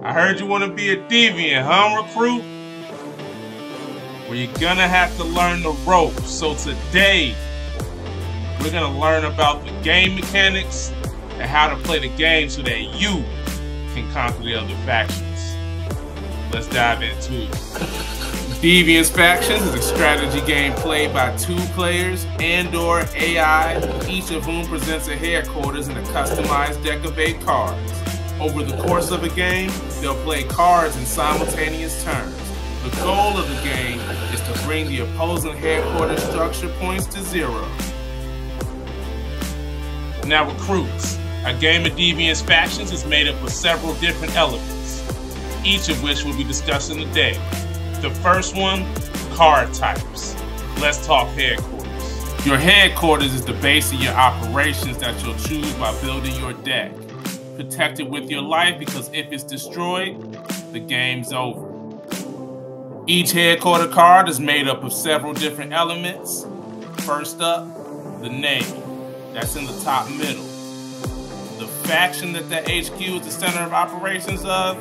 I heard you want to be a deviant, huh, recruit? Well, you're gonna have to learn the ropes. So today, we're gonna learn about the game mechanics and how to play the game so that you can conquer the other factions. Let's dive into it. Deviants Factions is a strategy game played by 2 players and/or AI, each of whom presents a headquarters and a customized deck of 8 cards. Over the course of a game, they'll play cards in simultaneous turns. The goal of the game is to bring the opposing headquarters structure points to 0. Now, recruits, a game of Deviants Factions is made up of several different elements, each of which we'll be discussing today. The first one, card types. Let's talk headquarters. Your headquarters is the base of your operations that you'll choose by building your deck. Protect it with your life because if it's destroyed, the game's over. Each headquarter card is made up of several different elements. First up, the name. That's in the top middle. The faction that the HQ is the center of operations of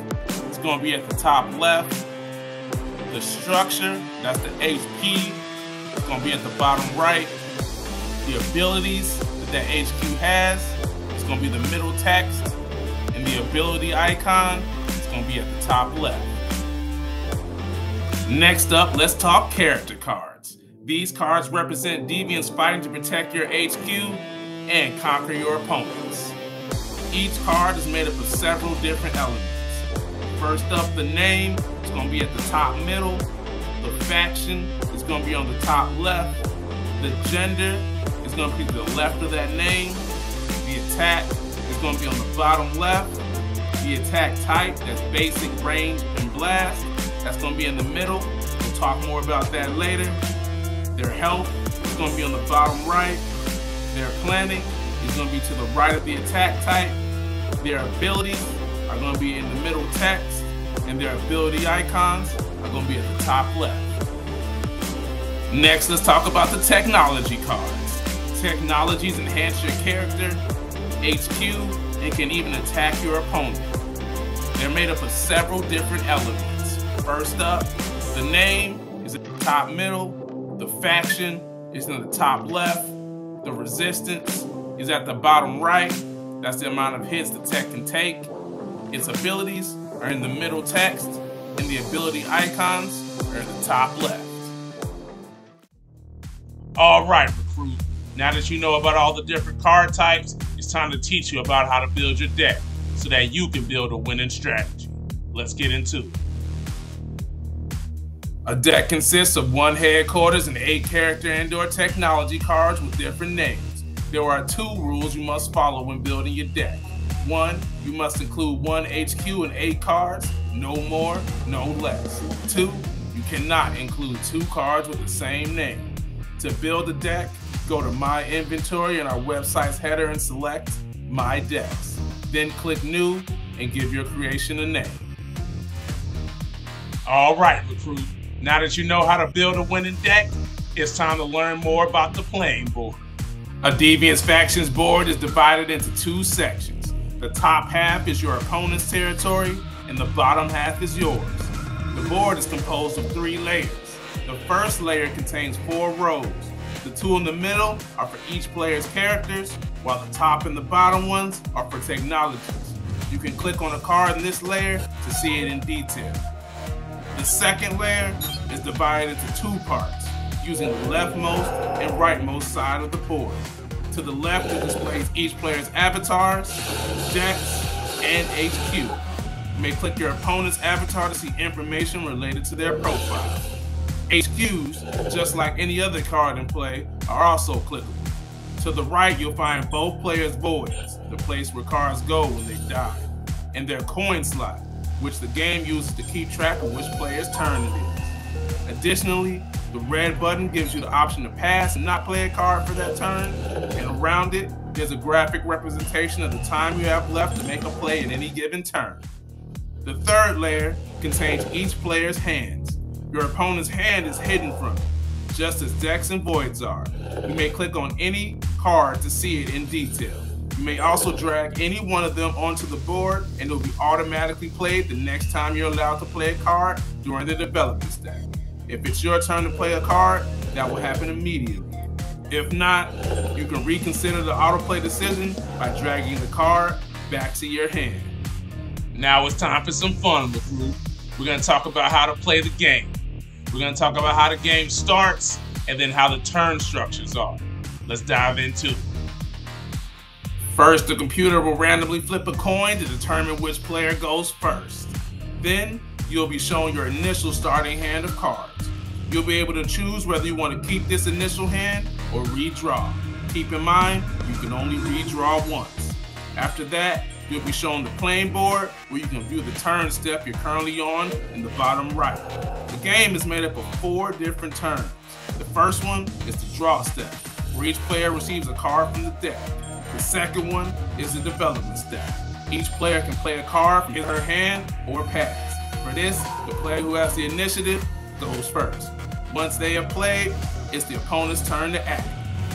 is going to be at the top left. The structure, that's the HP, is going to be at the bottom right. The abilities that the HQ has is going to be the middle text. And the ability icon is going to be at the top left. Next up, let's talk character cards. These cards represent deviants fighting to protect your HQ and conquer your opponents. Each card is made up of several different elements. First up, the name is going to be at the top middle. The faction is going to be on the top left. The gender is going to be to the left of that name. The attack is going to be on the bottom left. The attack type, that's basic, range, and blast, that's going to be in the middle. We'll talk more about that later. Their health is going to be on the bottom right. Their planning is going to be to the right of the attack type. Their abilities are going to be in the middle text, and their ability icons are going to be at the top left. Next, let's talk about the technology cards. Technologies enhance your character, HQ, and can even attack your opponent. They're made up of several different elements. First up, the name is at the top middle, the faction is in the top left, the resistance is at the bottom right, that's the amount of hits the tech can take. Its abilities are in the middle text, and the ability icons are in the top left. All right, recruit. Now that you know about all the different card types, it's time to teach you about how to build your deck so that you can build a winning strategy. Let's get into it. A deck consists of 1 headquarters and 8 character and/or technology cards with different names. There are 2 rules you must follow when building your deck. 1, you must include 1 HQ and 8 cards, no more, no less. 2, you cannot include 2 cards with the same name. To build a deck, go to My Inventory in our website's header and select My Decks. Then click New and give your creation a name. All right, recruit. Now that you know how to build a winning deck, it's time to learn more about the playing board. A Deviants Factions board is divided into 2 sections. The top half is your opponent's territory, and the bottom half is yours. The board is composed of 3 layers. The first layer contains 4 rows. The 2 in the middle are for each player's characters, while the top and the bottom ones are for technologies. You can click on a card in this layer to see it in detail. The second layer is divided into 2 parts, using the leftmost and rightmost side of the board. To the left, it displays each player's avatars, decks, and HQ. You may click your opponent's avatar to see information related to their profile. HQs, just like any other card in play, are also clickable. To the right, you'll find both players' voids, the place where cards go when they die, and their coin slot, which the game uses to keep track of which player's turn it is. Additionally, the red button gives you the option to pass and not play a card for that turn, and around it, there's a graphic representation of the time you have left to make a play at any given turn. The third layer contains each player's hands. Your opponent's hand is hidden from it, just as decks and voids are. You may click on any card to see it in detail. You may also drag any one of them onto the board and it will be automatically played the next time you're allowed to play a card during the development step. If it's your turn to play a card, that will happen immediately. If not, you can reconsider the autoplay decision by dragging the card back to your hand. Now it's time for some fun, recruit. We're going to talk about how to play the game. We're going to talk about how the game starts and then how the turn structures are. Let's dive into it. First, the computer will randomly flip a coin to determine which player goes first. Then, you'll be shown your initial starting hand of cards. You'll be able to choose whether you want to keep this initial hand or redraw. Keep in mind, you can only redraw once. After that, you'll be shown the playing board where you can view the turn step you're currently on in the bottom right. The game is made up of 4 different turns. The first one is the draw step, where each player receives a card from the deck. The second one is the development step. Each player can play a card from his or her hand or pass. For this, the player who has the initiative goes first. Once they have played, it's the opponent's turn to act.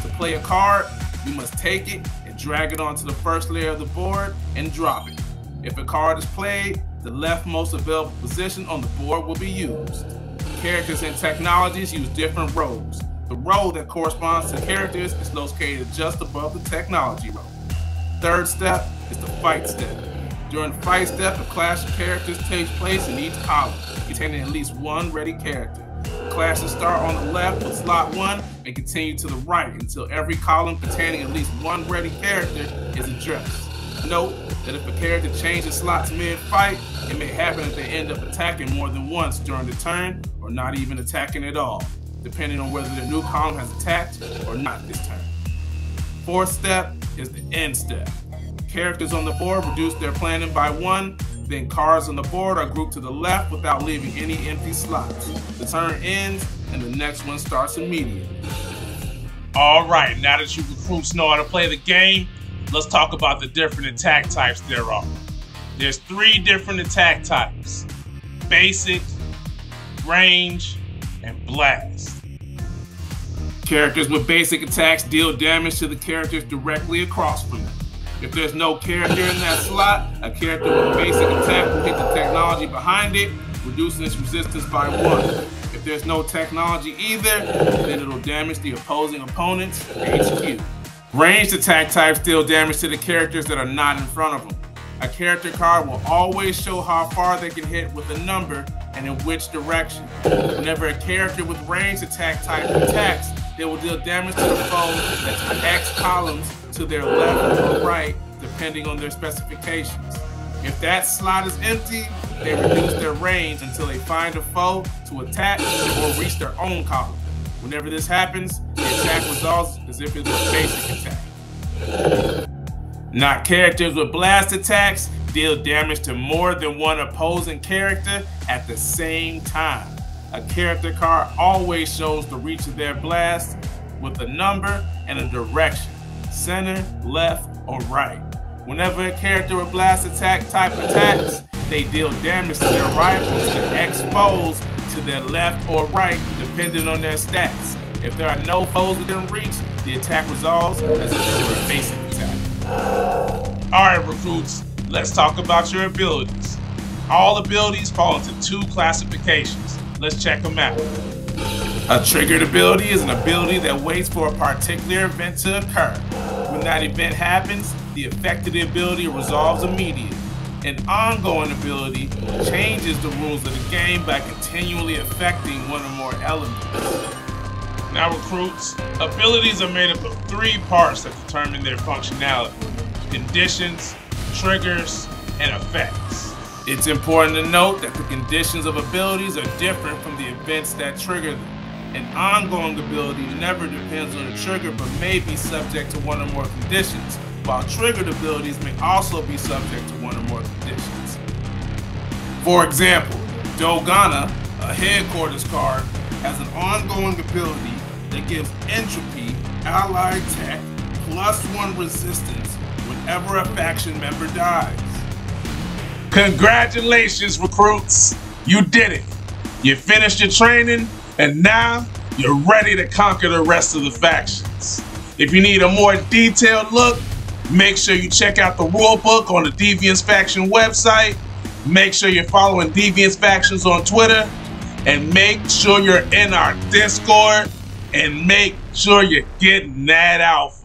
To play a card, you must take it and drag it onto the first layer of the board and drop it. If a card is played, the leftmost available position on the board will be used. Characters and technologies use different rows. The row that corresponds to characters is located just above the technology row. Third step is the fight step. During the fight step, a clash of characters takes place in each column, containing at least one ready character. The clashes start on the left with slot 1 and continue to the right until every column containing at least one ready character is addressed. Note that if a character changes slots mid-fight, it may happen that they end up attacking more than once during the turn or not even attacking at all, depending on whether the new column has attacked or not this turn. Fourth step is the end step. Characters on the board reduce their planning by 1, then cards on the board are grouped to the left without leaving any empty slots. The turn ends and the next one starts immediately. All right, now that you recruits know how to play the game, let's talk about the different attack types there are. There's 3 different attack types: basic, range, and blast. Characters with basic attacks deal damage to the characters directly across from them. If there's no character in that slot, a character with a basic attack will hit the technology behind it, reducing its resistance by 1. If there's no technology either, then it'll damage the opposing opponent's HQ. Ranged attack types deal damage to the characters that are not in front of them. A character card will always show how far they can hit with a number and in which direction. Whenever a character with ranged attack type attacks, they will deal damage to the foe that's X columns to their left or right, depending on their specifications. If that slot is empty, they reduce their range until they find a foe to attack or reach their own column. Whenever this happens, the attack resolves as if it was a basic attack. Not characters with blast attacks deal damage to more than one opposing character at the same time. A character card always shows the reach of their blast with a number and a direction: center, left, or right. Whenever a character with blast attack type attacks, they deal damage to their rivals that expose to their left or right, depending on their stats. If there are no foes within reach, the attack resolves as if it were a basic attack. Alright recruits, let's talk about your abilities. All abilities fall into 2 classifications. Let's check them out. A triggered ability is an ability that waits for a particular event to occur. When that event happens, the effect of the ability resolves immediately. An ongoing ability changes the rules of the game by continually affecting one or more elements. Now recruits, abilities are made up of 3 parts that determine their functionality: conditions, triggers, and effects. It's important to note that the conditions of abilities are different from the events that trigger them. An ongoing ability never depends on the trigger but may be subject to one or more conditions, while triggered abilities may also be subject to one or more conditions. For example, Dogana, a Headquarters card, has an ongoing ability that gives entropy, allied tech, +1 resistance whenever a faction member dies. Congratulations recruits, you did it. You finished your training and now you're ready to conquer the rest of the factions. If you need a more detailed look, Make sure you check out the rule book on the Deviants Faction website. Make sure you're following Deviants Factions on Twitter. And make sure you're in our Discord. And make sure you're getting that out.